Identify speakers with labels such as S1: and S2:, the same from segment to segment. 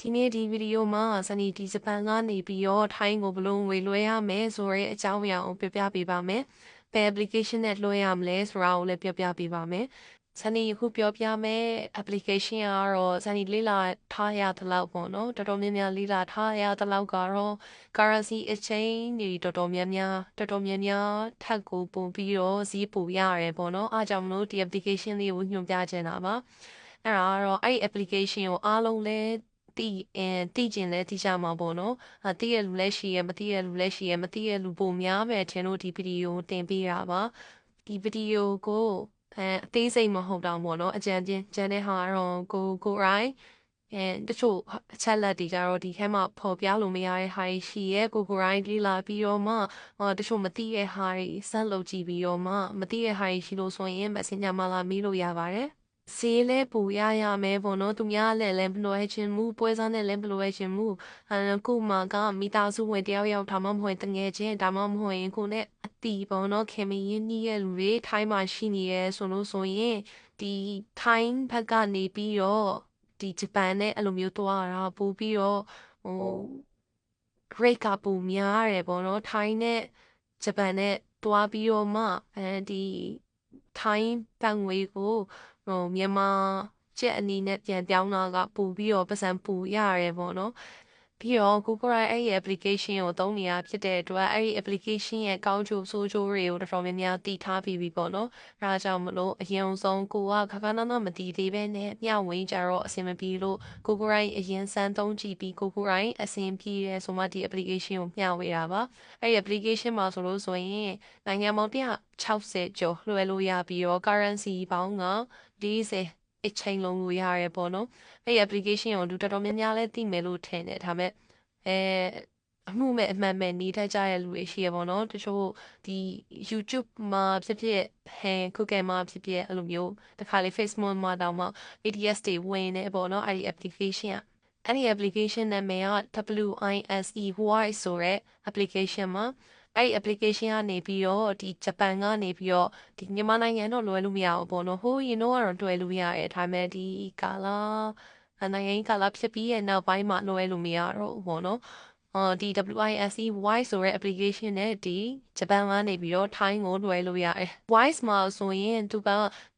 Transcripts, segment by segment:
S1: ဒီနေ့ဒီဗီဒီယိုမှာဇနီးဒီဂျပန်ကနေပြီးတော့ထိုင်းကိုဘလို့ငွေလွှဲရမယ်ဆိုတဲ့အကြောင်းအရာကိုပြပြပေးပါမယ်။ဘယ် application နဲ့လွှဲရမလဲဆိုတာကိုလည်းပြပြပေးပါမယ်။ဇနီးအခုပြောပြမယ် application ကတော့ဇနီးလေးလာထားရတဲ့လောက်ပေါ့နော်။တော်တော်များများလေးလာထားရတဲ့လောက်ကတော့ currency exchange တွေတော်တော်များများထပ်ကိုပုံပြီးတော့ဈေးပိုရတယ်ပေါ့နော်။အားကြောင့်မလို့ဒီ application လေးကိုညွှန်ပြချင်တာပါ။အဲ့ဒါကတော့အဲ့ application ကိုအားလုံးလည်းတိကျင်လဲတိကျမှာပေါ့နော်။တိရလူလည်းရှိရမတိရလူလည်းရှိရမတိရလူပုံများပဲထင်လို့ဒီဗီဒီယိုတင်ပေးတာပါ။ဒီဗီဒီယိုကိုအသေးစိတ်မဟုတ်တော့ပေါ့နော်။အကြံပြကျန်တဲ့ဟာတော့ကိုရိုင်းတချို့အချက်လက်တွေကြတော့ဒီထဲမှာပေါ်ပြလို့မရတဲ့ဟာရှိရဲကိုရိုင်းလေးလာပြီးတော့မှတချို့မသိတဲ့ဟာတွေဆက်လုပ်ကြည့်ပြီးတော့မှမသိတဲ့ဟာရှိလို့ဆိုရင် Messenger မှာလာမေးလို့ရပါတယ်။ဈေးလဲပူရမယ်ပေါ့နော်သူများလည်းမလွယ်ချင်ဘူးပွဲစားနဲ့လည်းမလွယ်ချင်ဘူးကိုမကမိသားစုဝင်တယောက်ယောက်ဒါမှမဟုတ်တငယ်ချင်းဒါမှမဟုတ်ရင်ကိုနဲ့အတီပေါ့နော်ခင်မင်းရင်းနှီးရဲ့လူတွေထိုင်းမှာရှိနေရဲဆိုလို့ဆိုရင်ဒီထိုင်းဘက်ကနေပြီးတော့ဒီဂျပန်နဲ့အဲ့လိုမျိုးတွားတာပို့ပြီးတော့rate ကပိုများတယ်ပေါ့နော်ထိုင်းနဲ့ဂျပန်နဲ့တွားပြီးတော့မှဒီထိုင်းဘတ်ငွေကိုမြန်မာကျပ်အနေနဲ့ပြန်ပြောင်းတာကပို့ပြီးတော့ပတ်စံပိုရတယ်ပေါ့နော်ပြီးတော့ Google အဲ့ဒီ application ကိုသုံးနေရဖြစ်တဲ့အတွက်အဲ့ဒီ application ရဲ့ကောင်းကျိုးဆိုးကျိုးတွေကိုတော်တော်များများသိထားပြီးပြီပေါ့နော်။အဲဒါကြောင့်မလို့အရင်ဆုံးကိုကခါနာမသိသေးပဲနဲ့မျှဝေကြတော့အဆင်မပြေလို့ Google အရင်စမ်းသုံးကြည့်ပြီး Google အဆင်ပြေတယ်ဆိုမှဒီ application ကိုမျှဝေတာပါ။အဲ့ဒီ application မှာဆိုလို့ဆိုရင်နိုင်ငံပေါင်း160ကျော်လွှဲလို့ရပြီးတော့ currency ပေါင်းက40အချိန်လုံးလို့ရတယ်ပေါ့နော်။အဲ့ဒီ application ကိုလူတော်တော်များများလည်းသိမယ်လို့ထင်တယ်ဒါပေမဲ့အမှုမဲ့အမှန်မဲ့နေထိုင်ကြတဲ့လူတွေရှိရပေါ့နော်တချို့ဒီ YouTube မှာဖြစ်ဖြစ်Google မှာဖြစ်ဖြစ်အဲ့လိုမျိုးတခါလေ Facebook မှာတောင်မှ ADS တွေဝင်နေပေါ့နော်အဲ့ဒီ application ကအဲ့ဒီ application နာမည်က WISE ဆိုတဲ့ application မှာအဲ့ဒီ application ကနေပြီးတော့ဒီဂျပန်ကနေပြီးတော့ဒီမြန်မာနိုင်ငံတော့လွယ်လို့မရဘူးပေါ့နော်ဟိုရင်တော့လွယ်လို့ရတယ်ဒါပေမဲ့ဒီကာလာနိုင်ငံရေးကာလဖြစ်ပြီးရဲ့နောက်ပိုင်းမှာလွှဲလို့မရတော့ဘူးပေါ့နော်ဒီ WISE Wise ဆိုတဲ့ application နဲ့ဒီဂျပန်ကနေပြီးတော့ထိုင်းကိုလွှဲလို့ရတယ် Wise မှာဆိုရင်သူက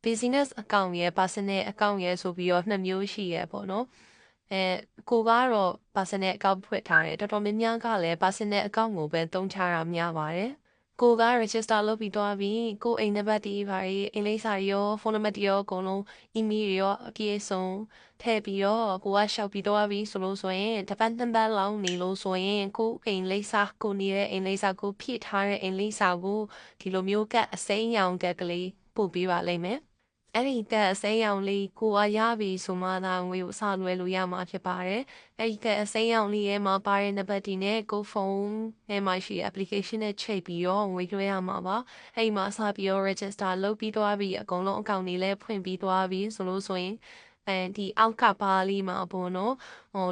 S1: business account ရယ် personal account ရယ်ဆိုပြီးတော့နှစ်မျိုးရှိရယ်ပေါ့နော်ကိုကတော့ personal account ဖွင့်ထားတယ်တော်တော်များများကလည်း personal account ကိုပဲသုံးချတာများပါတယ်ကိုက register လုပ်ပြီးသွားပြီကိုအိမ်နံပါတ်တွေပါအင်္ဂလိပ်စာရောဖုန်းနံပါတ်တွေရောအကုန်လုံး email တွေရောအပြည့်စုံထည့်ပြီးတော့ကိုကရှောက်ပြီးသွားပြီဆိုလို့ဆိုရင်တပတ်နှစ်ပတ်လောက်နေလို့ဆိုရင်ကိုအိမ်လိပ်စာကိုနေတဲ့အိမ်လိပ်စာကိုဖြည့်ထားတဲ့အိမ်လိပ်စာကိုဒီလိုမျိုးကအစိမ်းရောင်တက်ကလေးပို့ပေးပါလိမ့်မယ်အဲ့ဒီကအစိမ်းရောင်လေးကိုကရပြီဆိုမှသာငွေကိုစလွှဲလို့ရမှာဖြစ်ပါတယ်။အဲ့ဒီကအစိမ်းရောင်လေးရဲ့မှာပါတဲ့နံပါတ်ဒီနဲ့ကိုဖုန်းထဲမှာရှိတဲ့ application နဲ့ချိန်ပြီးတော့ငွေလွှဲရမှာပါ။အဲ့ဒီမှာစပြီးတော့ register လုပ်ပြီးသွားပြီအကုန်လုံးအကောင့်တွေလည်းဖွင့်ပြီးသွားပြီဆိုလို့ဆိုရင်ဒီအောက်ကပါလေးမှာပေါ့နော်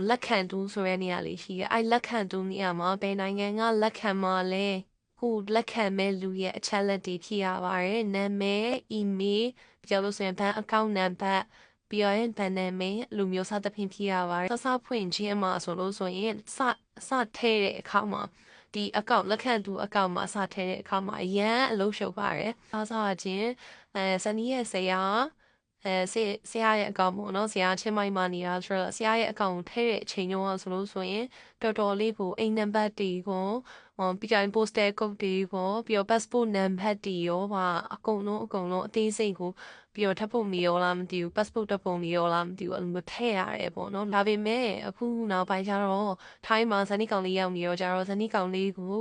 S1: လက်ခံတူးဆိုတဲ့နေရာလေးရှိတယ်။အဲ့လက်ခံတူးနေရာမှာဘယ်နိုင်ငံကလက်ခံမှာလဲကိုလက်ခံမဲ့လူရဲ့အချက်လက်တွေဖြည့်ရပါတယ်။နာမည် email ပြောလို့ဆိုရင်ဘဏ် account number ပြီးရင်ဘဏ်နာမည်လူမျိုးစားသဖြင့်ဖြည့်ရပါတယ်။စဖွင့်ခြင်းမှာဆိုလို့ဆိုရင်စထဲတဲ့အခါမှာဒီ account လက်ခံသူ account မှာစထဲတဲ့အခါမှာအရန်အလုပ်ရှုပ်ပါတယ်။အားစားခြင်းစနီးရဲ့ဆရာဆရာရဲ့အကောင့်ပေါ့နော်ဆရာချင်းမိုင်မာနေတာဆိုတော့ဆရာရဲ့အကောင့်ကိုထည့်တဲ့အချိန်ရောဆိုလို့ဆိုရင်တော်တော်လေးကိုအိမ်နံပါတ်တွေကိုပြီးကြရင် postal code တွေကိုပြီးတော့ passport နံပါတ်တွေရောပါအကုန်လုံးအသေးစိတ်ကိုပြီးတော့ထပ်ဖို့မရောလားမသိဘူး passport တက်ပုံမရောလားမသိဘူးအဲ့လိုမထည့်ရတယ်ပေါ့နော်ဒါပေမဲ့အခုနောက်ပိုင်းကျတော့ထိုင်းမှာဇနီးကောင်လေးရောက်နေရောကျတော့ဇနီးကောင်လေးကို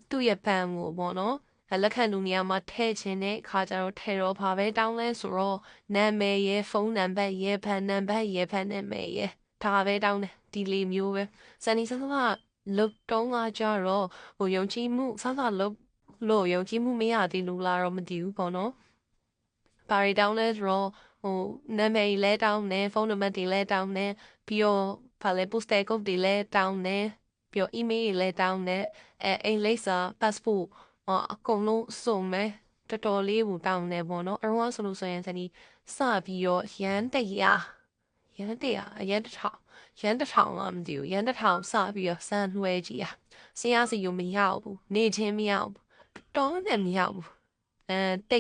S1: သူ့ရဲ့ဘဏ်ကိုပေါ့နော်လက်ခံလူနေရာမှာထည့်ခြင်းနဲ့ခါကြတော့ထည့်တော့ဘာပဲတောင်းလဲဆိုတော့နာမည်ရယ်ဖုန်းနံပါတ်ရယ်ဘဏ်နံပါတ်ရယ်ဘဏ်နာမည်ရယ်ဒါပဲတောင်းတယ်ဒီလေးမျိုးပဲစနေစစလုတ်တုံးကကြတော့ယုံကြည်မှုစလုတ်လို့ယုံကြည်မှုမရသေးလို့လားတော့မသိဘူးပေါ့နော်ဘာတွေတောင်းလဲဆိုတော့နာမည်လဲတောင်းတယ်ဖုန်းနံပါတ်တွေလဲတောင်းတယ်ပြီးတော့ဘာလဲ postal code တွေလဲတောင်းတယ်ပြီးတော့ email တွေလဲတောင်းတယ်အိမ်လိပ်စာ passportအကုန်လုံးစုံမယ်တော်တော်လေးကိုတောင်းနေပေါ့နော်အရောဆိုလို့ဆိုရင်စနီးစပြီးတော့ရန် ရန်100ရန်1000ရန်1000လားမသိဘူးရန်1000စပြီးတော့စမ်းလွှဲကြည့်ဆရာစီကိုမရောက်ဘူးနေချင်းမရောက်ဘူးတော်နဲ့မရောက်ဘူးတ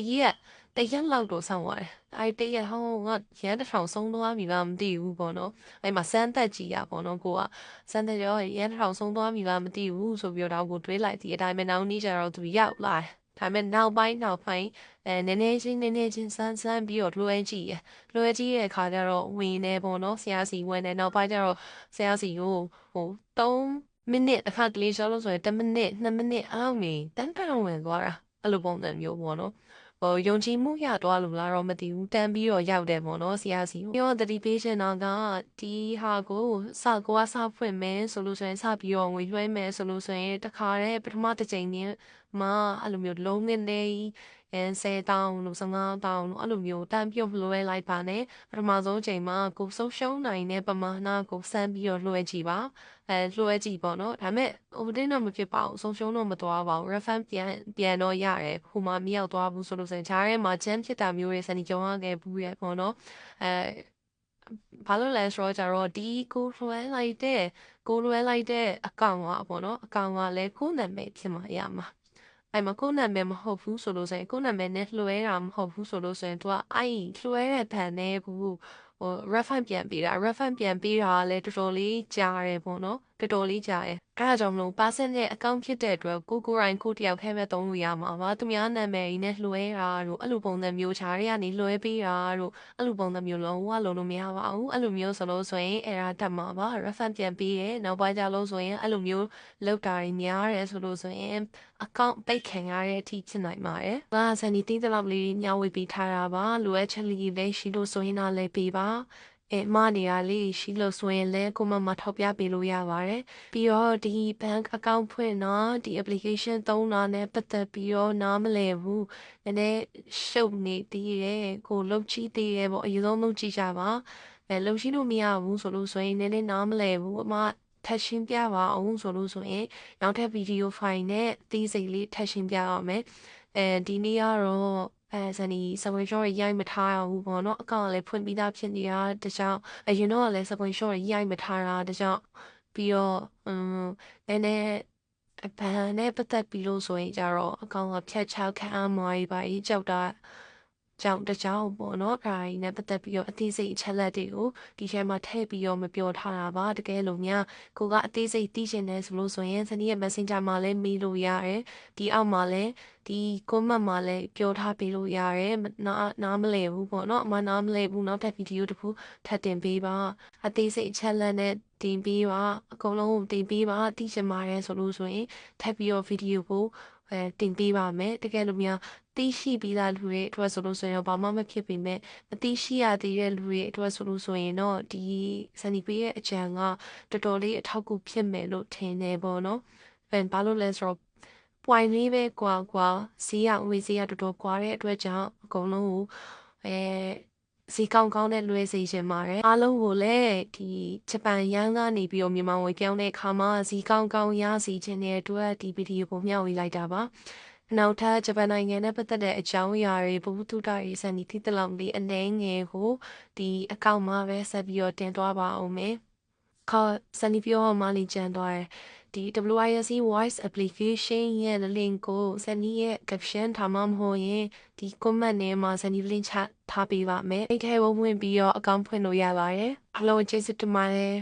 S1: ရက်လောက်တော့ဆောင်းသွားတယ်တရက်ဟောငါရန်1000ဆုံးသွားပြီလားမသိဘူးပေါ့နော်မှာစမ်းသက်ကြည့်ပေါ့နော်ကိုကစမ်းသက်ရောရန်1000ဆုံးသွားပြီလားမသိဘူးဆိုပြီးတော့ကိုတွေးလိုက်ဒီအတိုင်းပဲနောက်နေ့ကျတော့သူရောက်လာဒါပေမဲ့နောက်ပိုင်းနည်းနည်းချင်းစမ်းပြီးတော့လွှဲကြည့်ရဲ့အခါကျတော့ဝင်နေပေါ့နော်ဆရာစီဝင်နေနောက်ပိုင်းကျတော့ဆရာစီကို3 minute အခါတလေရှောလို့ဆိုရင်1 minute 2 minute အဲ့လိုနေတန်းဝင်သွားတာအဲ့လိုပုံစံမျိုးပေါ့နော်ယုံကြည်မှုရသွားလို့လားတော့မသိဘူးတန်းပြီးတော့ရောက်တယ်ပေါ့နော်ဆရာစီပြောတတိပေးရှင်တော့ကဒီဟာကိုစဖွင့်မယ်ဆိုလို့ဆိုရင်စပြီးတော့ငွေလွှဲမယ်ဆိုလို့ဆိုရင်တခါတည်းပထမတစ်ချိန်နဲ့မှာအဲ့လိုမျိုးလုံးနေ10,000လို့15,000လို့အဲ့လိုမျိုးတန်းပြုတ်လွှဲလိုက်ပါနဲ့ပထမဆုံးချိန်မှာကိုဆုံးရှုံးနိုင်တဲ့ပမာဏကိုစမ်းပြီးတော့လွှဲကြည့်ပါလွှဲကြည့်ပေါ့နော်ဒါပေမဲ့တင်းတော့မဖြစ်ပါဘူးဆုံးရှုံးတော့မသွားပါဘူး refund ပြန်တော့ရတယ်ဟိုမှာမရောက်သွားဘူးဆိုလို့ဆိုရင်ဂျားထဲမှာ jam ဖြစ်တာမျိုးတွေစနေကြုံရခဲ့ဘူးရဲ့ပေါ့နော်ဘာလို့လဲဆိုတော့ကျတော့ဒီကိုလွှဲလိုက်တဲ့အကောင့်ကပေါ့နော်အကောင့်ကလည်းကိုယ်နာမည်ဖြစ်မှာရမှာမှာကိုယ်နာမည်မဟုတ်ဘူးဆိုလို့ဆိုရင်ကိုယ်နာမည်နဲ့လွှဲတာမဟုတ်ဘူးဆိုလို့ဆိုရင်သူကလွှဲတဲ့ဘဏ်နဲ့ဘူးrefund ပြန်ပေးတာလည်းတော်တော်လေးကြားတယ်ပေါ့နော်တော်တော်လေးကြားတယ်အဲ့ဒါကြောင့်မလို့ person ရဲ့ account ဖြစ်တဲ့အတွက်ကိုတယောက်ခဲပဲသုံးလို့ရမှာပါသူများနာမည်နဲ့လွှဲတာတို့အဲ့လိုပုံစံမျိုးခြားတွေကနေလွှဲပေးတာတို့အဲ့လိုပုံစံမျိုးလုံးဝလုံးလို့မရပါဘူးအဲ့လိုမျိုးဆိုလို့ဆိုရင်အဲ့ဒါတတ်မှာပါ refund ပြန်ပေးရဲနောက်ပိုင်းကျလို့ဆိုရင်အဲ့လိုမျိုးလောက်တာတွေများတယ်ဆိုလို့ဆိုရင် account ပိတ်ခံရတဲ့အထိဖြစ်နိုင်ပါတယ်။ဒါစနေတင်းတလောက်လေးညဝေပေးထားတာပါ။လိုအပ်ချက်လေးလေးရှိလို့ဆိုရင်လည်းပေးပါ။မနေရလေးရှိလို့ဆိုရင်လည်းကိုမထောက်ပြပေးလို့ရပါတယ်။ပြီးတော့ဒီ bank account ဖွင့်တော့ဒီ application သုံးတာနဲ့ပတ်သက်ပြီးတော့နားမလည်ဘူး။နည်းနည်းရှုပ်နေသေးတယ်ကိုလုံချီသေးတယ်ပေါ့အရင်ဆုံးလုံချီကြပါ။လုံချီလို့မရဘူးဆိုလို့ဆိုရင်နည်းနည်းနားမလည်ဘူးထပ်ရှင်းပြပါအောင်ဆိုလို့ဆိုရင်နောက်ထပ်ဗီဒီယိုဖိုင်နဲ့အသေးစိတ်လေးထပ်ရှင်းပြရမယ်ဒီနေ့ကတော့ဇနီးစပွင့်ရှော့ရိုက်မထားရဘူးပေါ့နော်အကောင့်လည်းဖွင့်ပြီးသားဖြစ်နေတာတကြောင်အရင်တော့လည်းစပွင့်ရှော့ရိုက်မထားတာတကြောင်ပြီးတော့နည်းနည်းဘန်နဲ့ပတ်သက်ပြီးလို့ဆိုရင်ကြတော့အကောင့်ကဖြတ်ချောက်ခံအမွားပါကြီးကြောက်တာကြောင့်ပေါ့နော်ခါကြီးနဲ့ပတ်သက်ပြီးတော့အသေးစိတ်အချက်လက်တွေကိုဒီထဲမှာထည့်ပြီးတော့မပြောထားတာပါတကယ်လို့များကိုကအသေးစိတ်သိချင်တယ်ဆိုလို့ဆိုရင်ဇနီးရဲ့ Messenger မှာလည်းမေးလို့ရတယ်ဒီအောက်မှာလည်းဒီ comment မှာလည်းပြောထားပေးလို့ရတယ်နားမလည်ဘူးပေါ့နော်နားမလည်ဘူးနောက်ထပ်ဗီဒီယိုတစ်ခုထပ်တင်ပေးပါအသေးစိတ်အချက်လက်နဲ့တင်ပေးပါအကုန်လုံးတင်ပေးပါသိချင်ပါတယ်ဆိုလို့ဆိုရင်ထပ်ပြီးတော့ဗီဒီယိုကိုတင်ပေးပါမယ်တကယ်လို့များသိရှိပြီးသားလူတွေအတွက်ဆိုလို့ဆိုရင်ဘာမှမဖြစ်ပေမဲ့မသိရှိရသေးတဲ့လူတွေအတွက်ဆိုလို့ဆိုရင်တော့ဒီစနီပေးရဲ့အကြံကတော်တော်လေးအထောက်အကူဖြစ်မယ်လို့ထင်တယ်ပေါ့နော်ဘာလို့လဲဆိုတော့ point လေးပဲကွာဈေးရတော်တော်ကွာတဲ့အတွက်ကြောင့်အကုန်လုံးကိုဈေးကောင်းတဲ့လွယ်စေချင်ပါတယ်အားလုံးကိုလည်းဒီဂျပန်ရန်ကနေပြီးတော့မြန်မာငွေပြောင်းတဲ့အခါမှာဈေးကောင်းရစီခြင်းတဲ့အတွက်ဒီဗီဒီယိုကိုမျှဝေလိုက်တာပါနောက်ထပ်ဂျပန်နိုင်ငံနဲ့ပတ်သက်တဲ့အကြောင်းအရာတွေဘုသူတရီစံဒီတိတလောင်လေးအနှဲငယ်ကိုဒီအကောင့်မှာပဲဆက်ပြီးတော့တင်သွားပါအောင်မယ်စနီပြောမှလေးကျန်သွားတယ်ဒီ WISC voice application ရဲ့ link ကိုစနီရဲ့ caption ထားမှမဟုတ်ရင်ဒီ comment ထဲမှာစနီ link ချထားပေးပါမယ်အဲ့ထဲဝင်ပြီးတော့အကောင့်ဖွင့်လို့ရပါတယ်အားလုံးကျေးဇူးတင်ပါတယ်